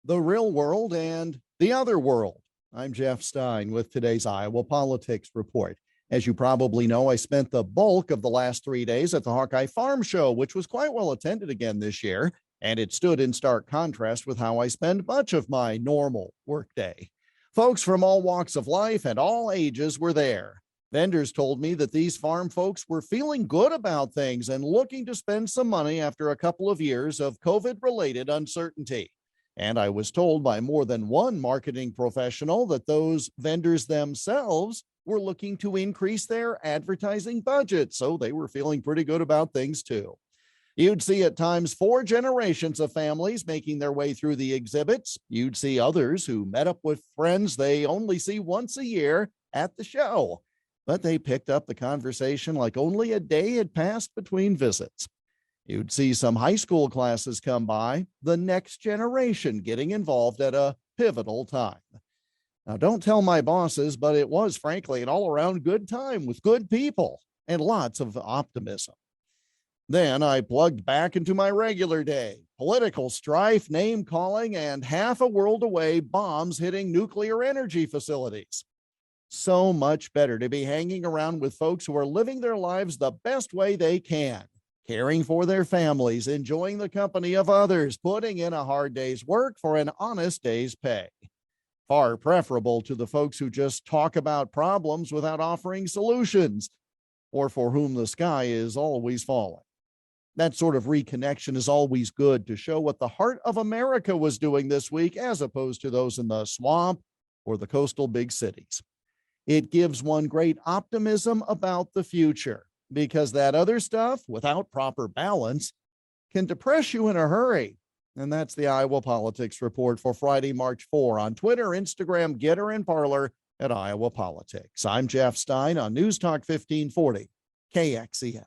the real world and the other world. I'm Jeff Stein with today's Iowa Politics Report. As you probably know, I spent the bulk of the last 3 days at the Hawkeye Farm Show, which was quite well attended again this year, and it stood in stark contrast with how I spend much of my normal workday. Folks from all walks of life and all ages were there. Vendors told me that these farm folks were feeling good about things and looking to spend some money after a couple of years of COVID-related uncertainty. And I was told by more than one marketing professional that those vendors themselves were looking to increase their advertising budget, so they were feeling pretty good about things too. You'd see at times 4 generations of families making their way through the exhibits. You'd see others who met up with friends they only see once a year at the show, but they picked up the conversation like only a day had passed between visits. You'd see some high school classes come by, the next generation getting involved at a pivotal time. Now, don't tell my bosses, but it was frankly an all-around good time with good people and lots of optimism. Then I plugged back into my regular day, political strife, name calling, and half a world away bombs hitting nuclear energy facilities. So much better to be hanging around with folks who are living their lives the best way they can, caring for their families, enjoying the company of others, putting in a hard day's work for an honest day's pay. Far preferable to the folks who just talk about problems without offering solutions, or for whom the sky is always falling. That sort of reconnection is always good to show what the heart of America was doing this week, as opposed to those in the swamp or the coastal big cities. It gives one great optimism about the future, because that other stuff, without proper balance, can depress you in a hurry. And that's the Iowa Politics Report for Friday, March 4 on Twitter, Instagram, Getter, and Parler at Iowa Politics. I'm Jeff Stein on News Talk 1540, KXEL.